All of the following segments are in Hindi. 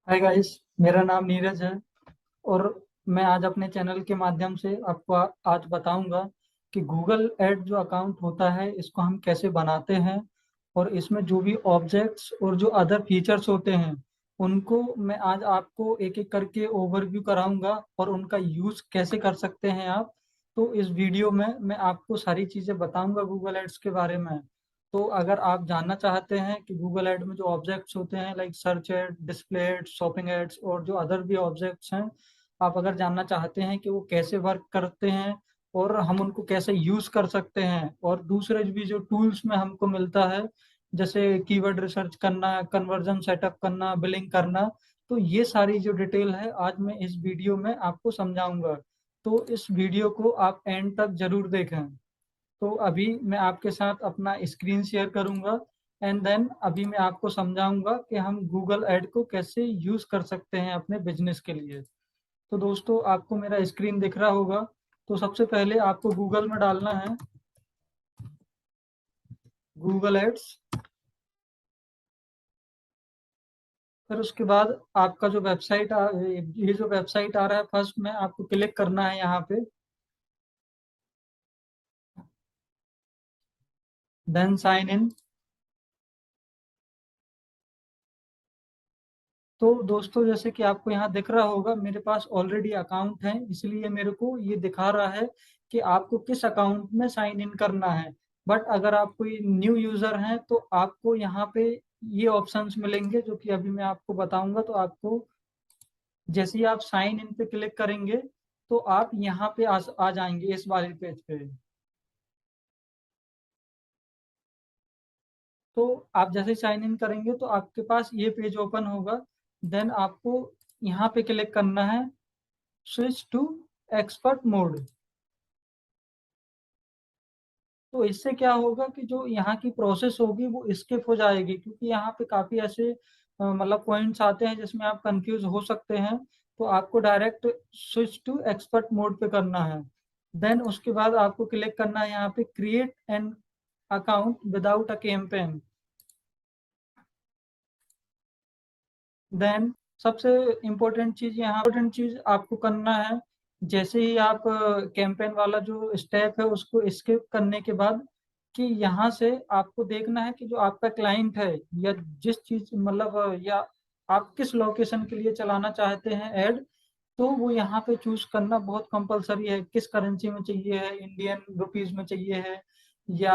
हाय गाइस, मेरा नाम नीरज है। और मैं आज अपने चैनल के माध्यम से आपको आज बताऊंगा कि गूगल एड जो अकाउंट होता है इसको हम कैसे बनाते हैं, और इसमें जो भी ऑब्जेक्ट्स और जो अदर फीचर्स होते हैं उनको मैं आज आपको एक एक करके ओवरव्यू कराऊंगा और उनका यूज़ कैसे कर सकते हैं आप। तो इस वीडियो में मैं आपको सारी चीज़ें बताऊंगा गूगल एड्स के बारे में। तो अगर आप जानना चाहते हैं कि गूगल ऐड में जो ऑब्जेक्ट्स होते हैं like search ad, display ad, shopping ads और जो अदर भी ऑब्जेक्ट्स हैं, आप अगर जानना चाहते हैं कि वो कैसे वर्क करते हैं और हम उनको कैसे यूज कर सकते हैं, और दूसरे भी जो टूल्स में हमको मिलता है जैसे कीवर्ड रिसर्च करना, कन्वर्जन सेटअप करना, बिलिंग करना, तो ये सारी जो डिटेल है आज मैं इस वीडियो में आपको समझाऊंगा। तो इस वीडियो को आप एंड तक जरूर देखें। तो अभी मैं आपके साथ अपना स्क्रीन शेयर करूंगा एंड देन अभी मैं आपको समझाऊंगा कि हम गूगल ऐड को कैसे यूज कर सकते हैं अपने बिजनेस के लिए। तो दोस्तों, आपको मेरा स्क्रीन दिख रहा होगा। तो सबसे पहले आपको गूगल में डालना है गूगल एड्स। फिर उसके बाद आपका जो वेबसाइट ये जो वेबसाइट आ रहा है, फर्स्ट में आपको क्लिक करना है यहाँ पे, देन साइन इन। तो दोस्तों, जैसे कि आपको यहाँ दिख रहा होगा मेरे पास ऑलरेडी अकाउंट है, इसलिए मेरे को ये दिखा रहा है कि आपको किस अकाउंट में साइन इन करना है। बट अगर आप कोई न्यू यूजर हैं तो आपको यहाँ पे ये ऑप्शंस मिलेंगे जो कि अभी मैं आपको बताऊंगा। तो आपको जैसे ही आप साइन इन पे क्लिक करेंगे तो आप यहाँ पे आ जाएंगे इस वाले पेज पे। तो आप जैसे ही साइन इन करेंगे तो आपके पास ये पेज ओपन होगा। देन आपको यहाँ पे क्लिक करना है स्विच टू एक्सपर्ट मोड। तो इससे क्या होगा कि जो यहाँ की प्रोसेस होगी वो स्किप हो जाएगी, क्योंकि यहाँ पे काफी ऐसे मतलब पॉइंट्स आते हैं जिसमें आप कंफ्यूज हो सकते हैं। तो आपको direct switch to expert mode पे करना है। देन उसके बाद आपको क्लिक करना है यहाँ पे create an account without a campaign. Then सबसे इम्पोर्टेंट चीज आपको करना है, जैसे ही आप कैंपेन वाला जो स्टेप है उसको स्किप करने के बाद, कि यहाँ से आपको देखना है कि जो आपका क्लाइंट है या जिस चीज मतलब या आप किस लोकेशन के लिए चलाना चाहते हैं ऐड, तो वो यहाँ पे चूज करना बहुत कंपलसरी है। किस करेंसी में चाहिए है, इंडियन रुपीज में चाहिए है या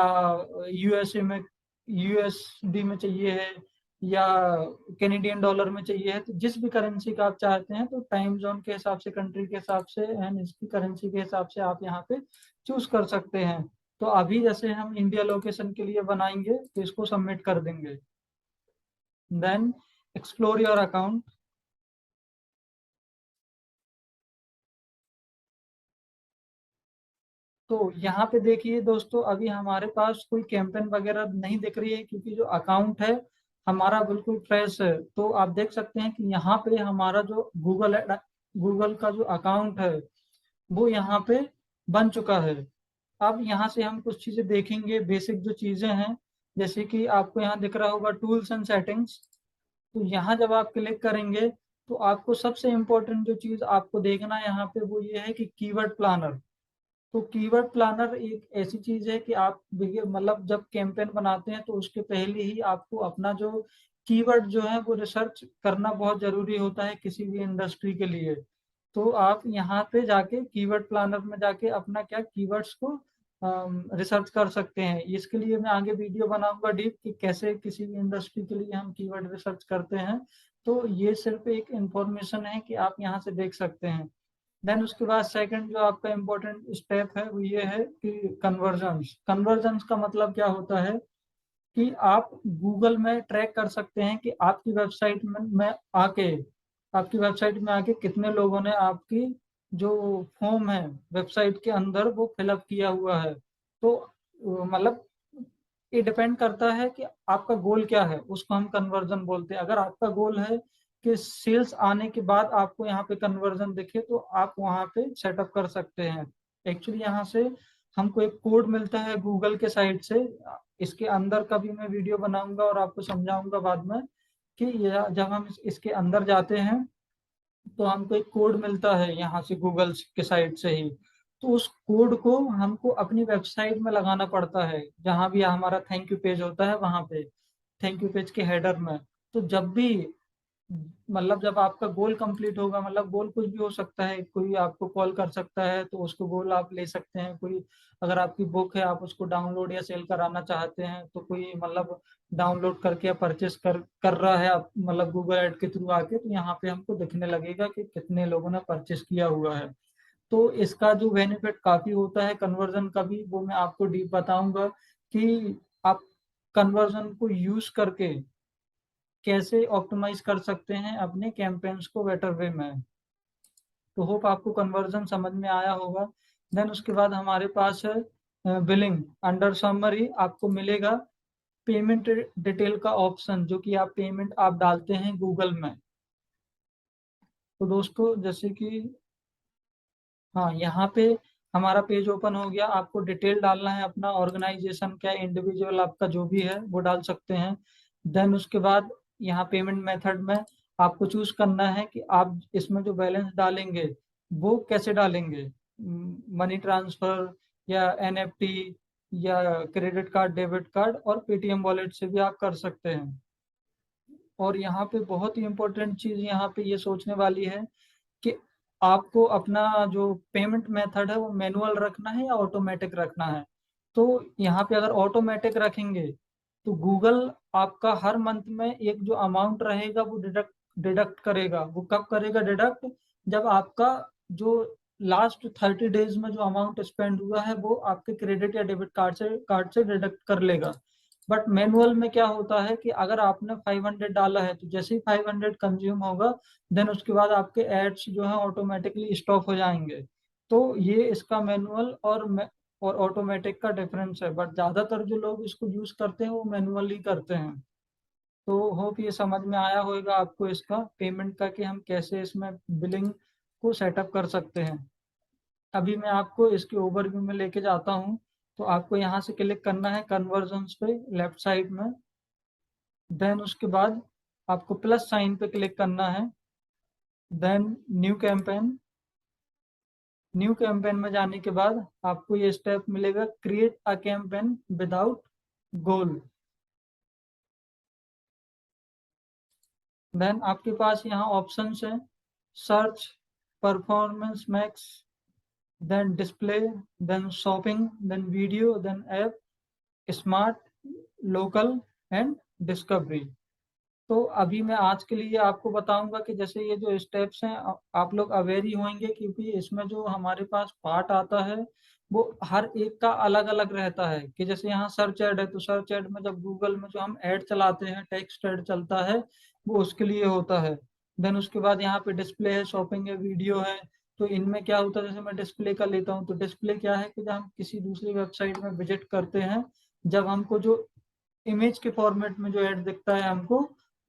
यूएसए में, यूएसडी में चाहिए है या कैनेडियन डॉलर में चाहिए है। तो जिस भी करेंसी का आप चाहते हैं तो टाइम जोन के हिसाब से, कंट्री के हिसाब से एंड इसकी करेंसी के हिसाब से आप यहाँ पे चूज कर सकते हैं। तो अभी जैसे हम इंडिया लोकेशन के लिए बनाएंगे तो इसको सबमिट कर देंगे। Then explore your account. तो यहाँ पे देखिए दोस्तों, अभी हमारे पास कोई कैंपेन वगैरह नहीं दिख रही है क्योंकि जो अकाउंट है हमारा बिल्कुल फ्रेश है। तो आप देख सकते हैं कि यहाँ पे हमारा जो गूगल का जो अकाउंट है वो यहाँ पे बन चुका है। अब यहाँ से हम कुछ चीजें देखेंगे, बेसिक जो चीजें हैं, जैसे कि आपको यहाँ दिख रहा होगा टूल्स एंड सेटिंग्स। तो यहाँ जब आप क्लिक करेंगे तो आपको सबसे इम्पोर्टेंट जो चीज आपको देखना है यहाँ पे वो ये है कि कीवर्ड प्लानर। तो कीवर्ड प्लानर एक ऐसी चीज है कि आप देखिए, मतलब जब कैंपेन बनाते हैं तो उसके पहले ही आपको अपना जो कीवर्ड जो है वो रिसर्च करना बहुत जरूरी होता है किसी भी इंडस्ट्री के लिए। तो आप यहाँ पे जाके कीवर्ड प्लानर में जाके अपना क्या कीवर्ड्स को रिसर्च कर सकते हैं। इसके लिए मैं आगे वीडियो बनाऊंगा डीप कि कैसे किसी भी इंडस्ट्री के लिए हम कीवर्ड रिसर्च करते हैं। तो ये सिर्फ एक इंफॉर्मेशन है कि आप यहाँ से देख सकते हैं। देन उसके बाद सेकंड जो आपका इम्पोर्टेंट स्टेप है वो ये है कि कन्वर्जन्स। कन्वर्जन्स का मतलब क्या होता है कि आप गूगल में ट्रैक कर सकते हैं कि आके आपकी वेबसाइट में आके कितने लोगों ने आपकी जो फॉर्म है वेबसाइट के अंदर वो फिलअप किया हुआ है। तो मतलब ये डिपेंड करता है कि आपका गोल क्या है, उसको हम कन्वर्जन बोलते हैं। अगर आपका गोल है कि सेल्स आने के बाद आपको यहाँ पे कन्वर्जन दिखे तो आप वहाँ पे सेटअप कर सकते हैं। एक्चुअली यहाँ से हमको एक कोड मिलता है गूगल के साइड से, इसके अंदर का भी मैं वीडियो बनाऊंगा और आपको समझाऊंगा बाद में। कि जब हम इसके अंदर जाते हैं तो हमको एक कोड मिलता है यहाँ से गूगल के साइट से ही। तो उस कोड को हमको अपनी वेबसाइट में लगाना पड़ता है, जहाँ भी हमारा थैंक यू पेज होता है वहां पे, थैंक यू पेज के हेडर में। तो जब भी मतलब जब आपका गोल कंप्लीट होगा, मतलब गोल कुछ भी हो सकता है, कोई आपको कॉल कर सकता है तो उसको गोल आप ले सकते हैं। कोई अगर आपकी बुक है, आप उसको डाउनलोड या सेल कराना चाहते हैं, तो कोई मतलब डाउनलोड करके या परचेस कर रहा है आप मतलब गूगल ऐड के थ्रू आके, तो यहाँ पे हमको दिखने लगेगा कि कितने लोगों ने परचेस किया हुआ है। तो इसका जो बेनिफिट काफी होता है कन्वर्जन का भी, वो मैं आपको डीप बताऊंगा कि आप कन्वर्जन को यूज करके कैसे ऑप्टिमाइज कर सकते हैं अपने कैंपेन्स को बेटर वे में। तो होप आपको कन्वर्जन समझ में आया होगा। देन उसके बाद हमारे पास है बिलिंग। अंडर समरी आपको मिलेगा पेमेंट डिटेल का ऑप्शन, जो कि आप पेमेंट आप डालते हैं गूगल में। तो दोस्तों जैसे कि हाँ, यहाँ पे हमारा पेज ओपन हो गया। आपको डिटेल डालना है अपना, ऑर्गेनाइजेशन क्या, इंडिविजुअल आपका जो भी है वो डाल सकते हैं। देन उसके बाद यहाँ पेमेंट मेथड में आपको चूज करना है कि आप इसमें जो बैलेंस डालेंगे वो कैसे डालेंगे, मनी ट्रांसफर या एनएफटी या क्रेडिट कार्ड, डेबिट कार्ड और पेटीएम वॉलेट से भी आप कर सकते हैं। और यहाँ पे बहुत ही इंपॉर्टेंट चीज यहाँ पे ये सोचने वाली है कि आपको अपना जो पेमेंट मेथड है वो मैनुअल रखना है या ऑटोमेटिक रखना है। तो यहाँ पे अगर ऑटोमेटिक रखेंगे तो गूगल आपका हर मंथ में एक जो अमाउंट रहेगा वो डिडक्ट डिडक्ट करेगा। वो कब करेगा डिडक्ट? जब आपका जो लास्ट 30 डेज में जो अमाउंट स्पेंड हुआ है वो आपके क्रेडिट या डेबिट कार्ड से डिडक्ट कर लेगा। बट मैनुअल में क्या होता है कि अगर आपने 500 डाला है तो जैसे ही 500 कंज्यूम होगा, देन उसके बाद आपके एड्स जो है ऑटोमेटिकली स्टॉप हो जाएंगे। तो ये इसका मैनुअल और ऑटोमेटिक का डिफरेंस है। बट ज्यादातर जो लोग इसको यूज करते हैं वो मैनुअली करते हैं। तो होप ये समझ में आया होगा आपको इसका पेमेंट का, कि हम कैसे इसमें बिलिंग को सेटअप कर सकते हैं। अभी मैं आपको इसके ओवरव्यू में लेके जाता हूँ। तो आपको यहाँ से क्लिक करना है कन्वर्जन्स पे लेफ्ट साइड में। देन उसके बाद आपको प्लस साइन पे क्लिक करना है। Then new campaign. New campaign में जाने के बाद आपको ये स्टेप मिलेगा, create a campaign without goal. Then आपके पास यहाँ ऑप्शंस हैं, search, performance max, then display, then shopping, then video, then app, smart, local and discovery. तो अभी मैं आज के लिए आपको बताऊंगा कि जैसे ये जो स्टेप्स हैं आप लोग अवेयर ही होंगे, क्योंकि इसमें जो हमारे पास पार्ट आता है वो हर एक का अलग अलग रहता है। कि जैसे यहाँ सर्च ऐड है, तो सर्च ऐड में जब गूगल में जो हम ऐड चलाते हैं, टेक्स्ट ऐड चलता है, वो उसके लिए होता है। देन उसके बाद यहाँ पे डिस्प्ले है, शॉपिंग है, वीडियो है। तो इनमें क्या होता है, जैसे मैं डिस्प्ले का लेता हूँ, तो डिस्प्ले क्या है कि जब हम किसी दूसरी वेबसाइट में विजिट करते हैं, जब हमको जो इमेज के फॉर्मेट में जो ऐड दिखता है हमको,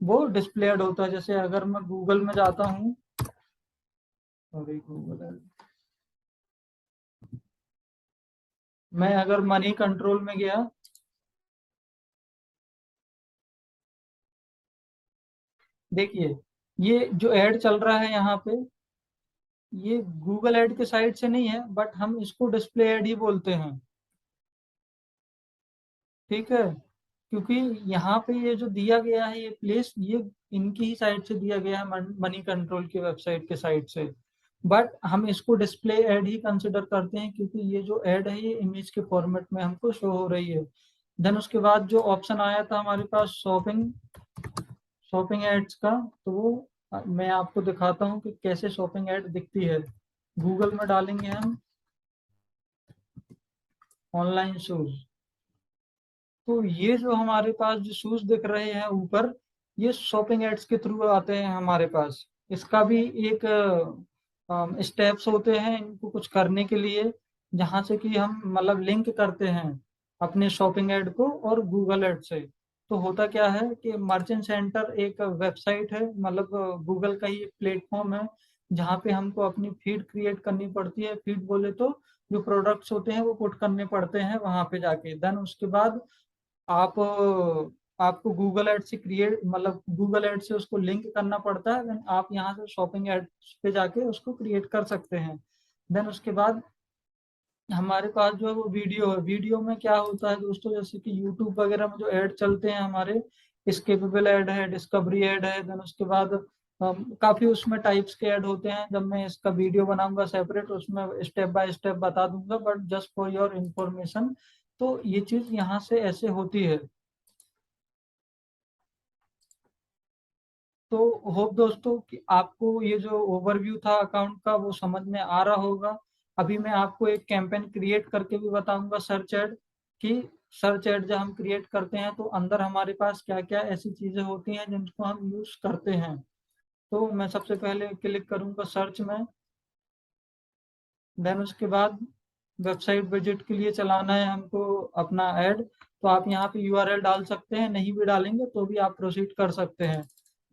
वो डिस्प्लेड होता है। जैसे अगर मैं गूगल में जाता हूँ, सॉरी गूगल है, मैं अगर मनी कंट्रोल में गया, देखिए ये जो ऐड चल रहा है यहाँ पे, ये गूगल ऐड के साइड से नहीं है, बट हम इसको डिस्प्ले ऐड ही बोलते हैं। ठीक है, क्योंकि यहाँ पे ये जो दिया गया है ये प्लेस, ये इनकी ही साइड से दिया गया है, मनी कंट्रोल की वेबसाइट के साइड से। बट हम इसको डिस्प्ले ऐड ही कंसिडर करते हैं, क्योंकि ये जो ऐड है ये इमेज के फॉर्मेट में हमको शो हो रही है। देन उसके बाद जो ऑप्शन आया था हमारे पास शॉपिंग, शॉपिंग एड्स का, तो वो मैं आपको दिखाता हूँ कि कैसे शॉपिंग एड दिखती है। गूगल में डालेंगे हम ऑनलाइन शूज। तो ये जो हमारे पास जो शूज दिख रहे हैं ऊपर, ये शॉपिंग एड्स के थ्रू आते हैं हमारे पास। इसका भी एक स्टेप्स होते हैं इनको कुछ करने के लिए, जहाँ से कि हम मतलब लिंक करते हैं अपने शॉपिंग एड को और गूगल एड से। तो होता क्या है कि मर्चेंट सेंटर एक वेबसाइट है, मतलब गूगल का ही प्लेटफॉर्म है, जहाँ पे हमको अपनी फीड क्रिएट करनी पड़ती है। फीड बोले तो जो प्रोडक्ट्स होते हैं वो पुट करने पड़ते हैं वहां पे जाके। देन उसके बाद आप आपको गूगल एड से क्रिएट मतलब गूगल एड से उसको लिंक करना पड़ता है, देन आप यहाँ से शॉपिंग एड्स पे जाके उसको क्रिएट कर सकते हैं। देन उसके बाद हमारे पास जो है वो वीडियो है। वीडियो में क्या होता है दोस्तों, जैसे कि यूट्यूब वगैरह में जो ऐड चलते हैं हमारे, स्किपेबल ऐड है, डिस्कवरी ऐड है, देन उसके बाद काफी उसमें टाइप्स के ऐड होते हैं। जब मैं इसका वीडियो बनाऊंगा सेपरेट, उसमें स्टेप बाय स्टेप बता दूंगा, but just for your information, तो ये चीज यहाँ से ऐसे होती है। तो होप दोस्तों कि आपको ये जो ओवरव्यू था अकाउंट का वो समझ में आ रहा होगा। अभी मैं आपको एक कैंपेन क्रिएट करके भी बताऊंगा सर्च एड, कि सर्च एड जब हम क्रिएट करते हैं तो अंदर हमारे पास क्या क्या ऐसी चीजें होती हैं जिनको हम यूज करते हैं। तो मैं सबसे पहले क्लिक करूंगा सर्च में, देन उसके बाद वेबसाइट विजिट के लिए चलाना है हमको अपना ऐड। तो आप यहाँ पे यूआरएल डाल सकते हैं, नहीं भी डालेंगे तो भी आप प्रोसीड कर सकते हैं।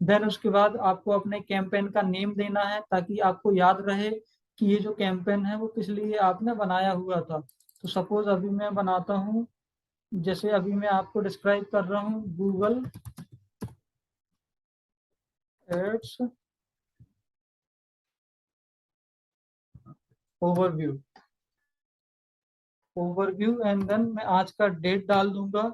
देन उसके बाद आपको अपने कैंपेन का नेम देना है ताकि आपको याद रहे कि ये जो कैंपेन है वो किस लिए आपने बनाया हुआ था। तो सपोज अभी मैं बनाता हूँ, जैसे अभी मैं आपको डिस्क्राइब कर रहा हूँ, Google ads overview, overview, and then मैं आज का डेट डाल दूंगा,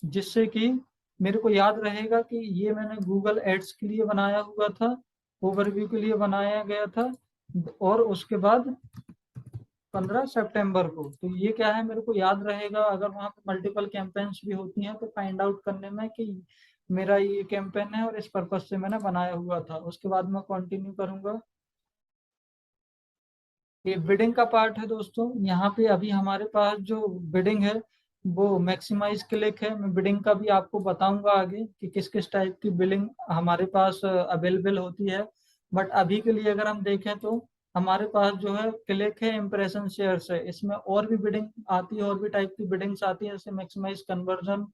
जिससे कि मेरे को याद रहेगा कि ये मैंने गूगल एड्स के लिए बनाया हुआ था, ओवरव्यू के लिए बनाया गया था। और उसके बाद 15 सितंबर को, तो ये क्या है मेरे को याद रहेगा। अगर वहाँ पे मल्टीपल कैंपेन्स भी होती हैं तो फाइंड आउट करने में कि मेरा ये कैंपेन है और इस पर्पज से मैंने बनाया हुआ था। उसके बाद मैं कंटिन्यू करूंगा। ये बिडिंग का पार्ट है दोस्तों। यहाँ पे अभी हमारे पास जो बिडिंग है वो मैक्सिमाइज क्लिक है। मैं बिडिंग का भी आपको बताऊंगा आगे कि किस किस टाइप की बिलिंग हमारे पास अवेलेबल होती है। बट अभी के लिए अगर हम देखें तो हमारे पास जो है क्लिक है, इम्प्रेशन शेयर्स है। इसमें और भी बिडिंग आती है, और भी टाइप की बिडिंग्स आती है, जैसे maximise conversion,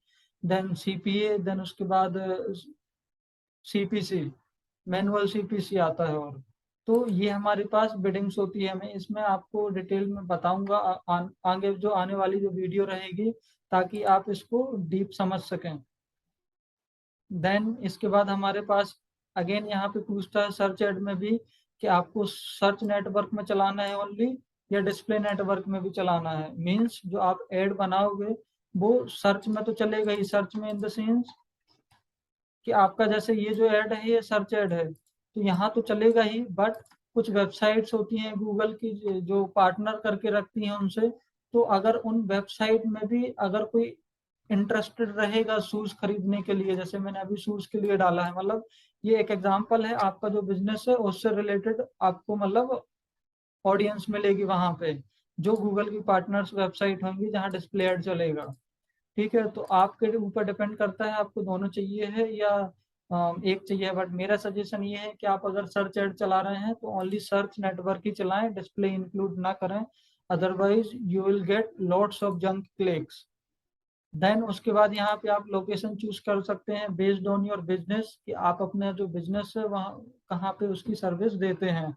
then CPA, then उसके बाद सीपीसी, मैनुअल सीपीसी आता है। और तो ये हमारे पास बिडिंग्स होती है। मैं इसमें आपको डिटेल में बताऊंगा आगे जो आने वाली जो वीडियो रहेगी, ताकि आप इसको डीप समझ सकें। देन इसके बाद हमारे पास अगेन यहाँ पे पूछता है सर्च एड में भी कि आपको सर्च नेटवर्क में चलाना है ओनली, या डिस्प्ले नेटवर्क में भी चलाना है। मीन्स जो आप एड बनाओगे वो सर्च में तो चलेगा ही, सर्च में इन द सेंस कि आपका जैसे ये जो ऐड है ये सर्च ऐड है तो यहाँ तो चलेगा ही, बट कुछ वेबसाइट्स होती हैं गूगल की जो पार्टनर करके रखती हैं उनसे। तो अगर उन वेबसाइट में भी अगर कोई इंटरेस्टेड रहेगा शूज खरीदने के लिए, जैसे मैंने अभी शूज के लिए डाला है, मतलब ये एक एग्जांपल है, आपका जो बिजनेस है उससे रिलेटेड आपको मतलब ऑडियंस मिलेगी वहां पे, जो गूगल की पार्टनर्स वेबसाइट होंगी जहाँ डिस्प्ले ऐड चलेगा। ठीक है, तो आपके ऊपर डिपेंड करता है आपको दोनों चाहिए है या एक चाहिए। बट मेरा सजेशन ये है कि आप अगर सर्च एड चला रहे हैं तो ओनली सर्च नेटवर्क ही चलाएं, डिस्प्ले इंक्लूड ना करें, otherwise you will get lots of junk clicks. Then उसके बाद यहाँ पे आप लोकेशन चूज कर सकते हैं बेस्ड ऑन योर बिजनेस, कि आप अपना जो बिजनेस है वहाँ कहाँ पे उसकी सर्विस देते हैं,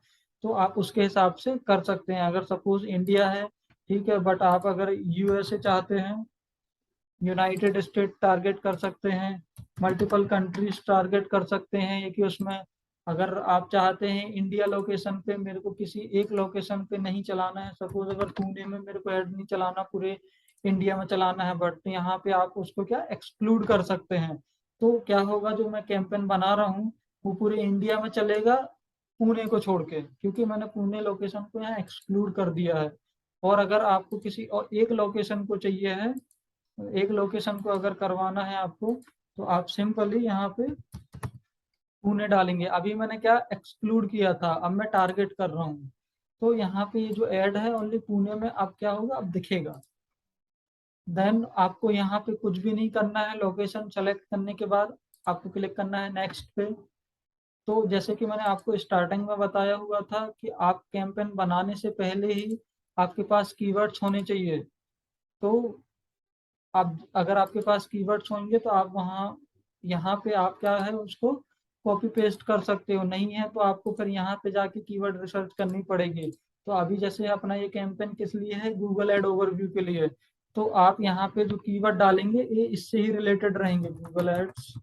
तो आप उसके हिसाब से कर सकते हैं। अगर सपोज इंडिया है, ठीक है, बट आप अगर यूएसए चाहते हैं, यूनाइटेड स्टेट टारगेट कर सकते हैं, मल्टीपल कंट्रीज टारगेट कर सकते हैं। ये कि उसमें अगर आप चाहते हैं इंडिया लोकेशन पे मेरे को किसी एक लोकेशन पे नहीं चलाना है, सपोज अगर पुणे में मेरे को ऐड नहीं चलाना, पूरे इंडिया में चलाना है, बट यहाँ पे आप उसको क्या एक्सक्लूड कर सकते हैं। तो क्या होगा, जो मैं कैंपेन बना रहा हूँ वो पूरे इंडिया में चलेगा पुणे को छोड़ के, क्योंकि मैंने पुणे लोकेशन को यहाँ एक्सक्लूड कर दिया है। और अगर आपको किसी और एक लोकेशन को चाहिए है, एक लोकेशन को अगर करवाना है आपको, तो आप सिंपली यहाँ पे पुणे डालेंगे। अभी मैंने क्या एक्सक्लूड किया था, अब मैं टारगेट कर रहा हूँ। तो यहाँ पे ये जो ऐड है ओनली पुणे में अब क्या होगा, अब दिखेगा। देन आपको यहाँ पे कुछ भी नहीं करना है। लोकेशन सेलेक्ट करने के बाद आपको क्लिक करना है नेक्स्ट पे। तो जैसे कि मैंने आपको स्टार्टिंग में बताया हुआ था कि आप कैंपेन बनाने से पहले ही आपके पास कीवर्ड्स होने चाहिए। तो आप अगर आपके पास कीवर्ड्स होंगे तो आप वहाँ यहाँ पे आप क्या है उसको कॉपी पेस्ट कर सकते हो, नहीं है तो आपको फिर यहाँ पे जाके कीवर्ड रिसर्च करनी पड़ेगी। तो अभी जैसे अपना ये कैंपेन किस लिए है, गूगल एड ओवरव्यू के लिए, तो आप यहाँ पे जो कीवर्ड डालेंगे ये इससे ही रिलेटेड रहेंगे। Google ads,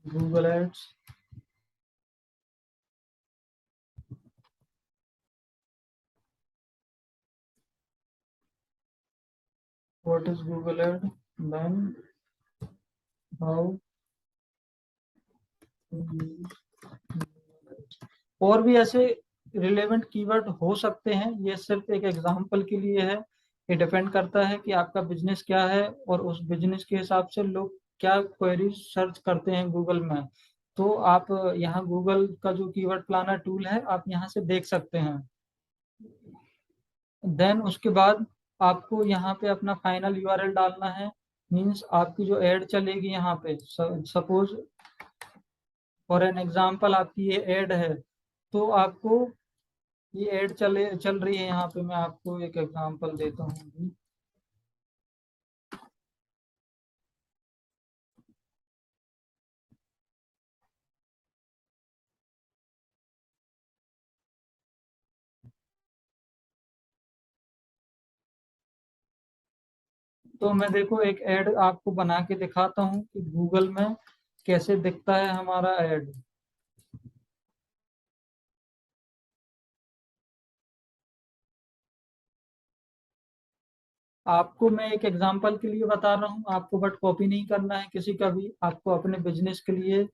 Google ads, what is Google ad, then how, और भी ऐसे रिलेवेंट कीवर्ड हो सकते हैं। ये सिर्फ एक एग्जांपल के लिए है। ये डिपेंड करता है कि आपका बिजनेस क्या है और उस बिजनेस के हिसाब से लोग क्या क्वेरी सर्च करते हैं गूगल में। तो आप यहाँ गूगल का जो कीवर्ड प्लानर टूल है आप यहाँ से देख सकते हैं। देन उसके बाद आपको यहाँ पे अपना फाइनल यूआरएल डालना है। मीन्स आपकी जो एड चलेगी यहाँ पे, सपोज फॉर एन एग्जांपल आपकी ये एड है, तो आपको ये एड चल रही है यहाँ पे। मैं आपको एक एग्जांपल देता हूँ। तो मैं देखो एक ऐड आपको बना के दिखाता हूँ कि गूगल में कैसे दिखता है हमारा ऐड। आपको मैं एक एग्जांपल के लिए बता रहा हूँ, आपको बट कॉपी नहीं करना है किसी का भी। आपको अपने बिजनेस के लिए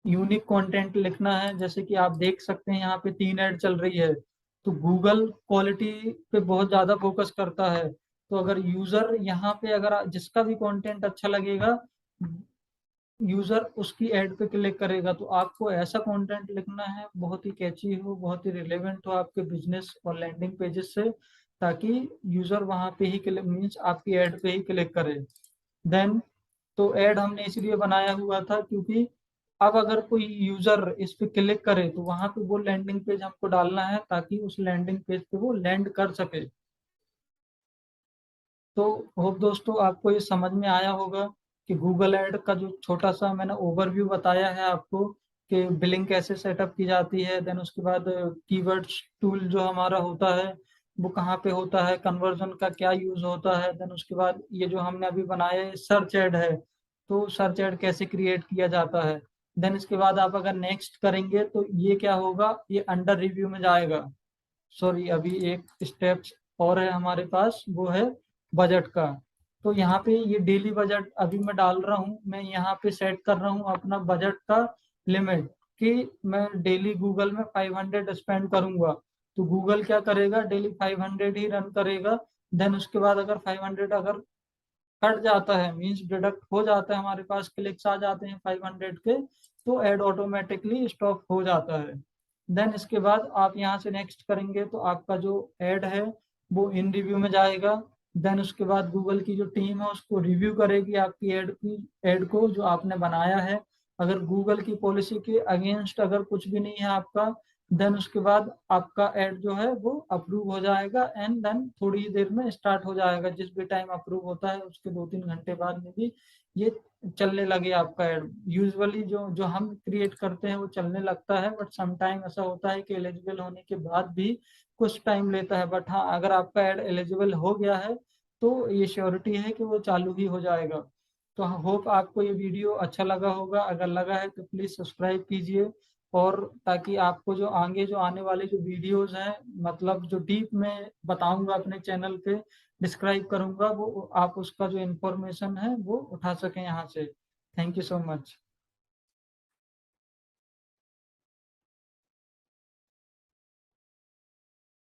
यूनिक कंटेंट लिखना है। जैसे कि आप देख सकते हैं यहाँ पे 3 ऐड चल रही है। तो गूगल क्वालिटी पे बहुत ज्यादा फोकस करता है। तो अगर यूजर यहाँ पे अगर जिसका भी कंटेंट अच्छा लगेगा, यूजर उसकी ऐड पे क्लिक करेगा। तो आपको ऐसा कंटेंट लिखना है बहुत ही कैची हो, बहुत ही रिलेवेंट हो आपके बिजनेस और लैंडिंग पेजेस से, ताकि यूजर वहां पे ही क्लिक, मीन्स आपकी ऐड पे ही क्लिक करे। देन तो ऐड हमने इसलिए बनाया हुआ था क्योंकि अब अगर कोई यूजर इस पे क्लिक करे तो वहां पे वो लैंडिंग पेज हमको डालना है ताकि उस लैंडिंग पेज पे वो लैंड कर सके। तो होप दोस्तों आपको ये समझ में आया होगा कि गूगल ऐड का जो छोटा सा मैंने ओवरव्यू बताया है आपको कि बिलिंग कैसे सेटअप की जाती है। देन उसके बाद कीवर्ड्स टूल जो हमारा होता है वो कहाँ पे होता है, कन्वर्जन का क्या यूज होता है। देन उसके बाद ये जो हमने अभी बनाया है सर्च ऐड है, तो सर्च ऐड कैसे क्रिएट किया जाता है। देन इसके बाद आप अगर नेक्स्ट करेंगे तो ये क्या होगा, ये अंडर रिव्यू में जाएगा। सॉरी, अभी एक स्टेप और है हमारे पास, वो है बजट का। तो यहाँ पे ये डेली बजट अभी मैं डाल रहा हूँ, मैं यहाँ पे सेट कर रहा हूँ अपना बजट का लिमिट कि मैं डेली गूगल में 500 स्पेंड करूंगा। तो गूगल क्या करेगा, डेली 500 ही रन करेगा। देन उसके बाद अगर 500 अगर कट जाता है, मींस डिडक्ट हो जाता है, हमारे पास क्लिक्स आ जाते हैं 500 के, तो ऐड ऑटोमेटिकली स्टॉप हो जाता है। देन इसके बाद आप यहाँ से नेक्स्ट करेंगे तो आपका जो ऐड है वो इन रिव्यू में जाएगा। देन उसके बाद गूगल की जो टीम है उसको रिव्यू करेगी आपकी ऐड को जो आपने बनाया है। अगर गूगल की पॉलिसी के अगेंस्ट अगर कुछ भी नहीं है आपका, देन उसके बाद आपका ऐड जो है वो अप्रूव हो जाएगा। एंड देन थोड़ी ही देर में स्टार्ट हो जाएगा, जिस भी टाइम अप्रूव होता है उसके 2-3 घंटे बाद में भी ये चलने लगे आपका ऐड। यूजुअली जो जो हम क्रिएट करते हैं वो चलने लगता है, बट सम टाइम ऐसा होता है कि एलिजिबल होने के बाद भी कुछ टाइम लेता है। बट हाँ, अगर आपका ऐड एलिजिबल हो गया है तो ये श्योरिटी है कि वो चालू ही हो जाएगा। तो होप आपको ये वीडियो अच्छा लगा होगा। अगर लगा है तो प्लीज सब्सक्राइब कीजिए, और ताकि आपको जो आगे जो आने वाले जो वीडियोस हैं, मतलब जो डीप में बताऊंगा अपने चैनल पे डिस्क्राइब करूंगा, वो आप उसका जो इन्फॉर्मेशन है वो उठा सकें यहाँ से। Thank you so much.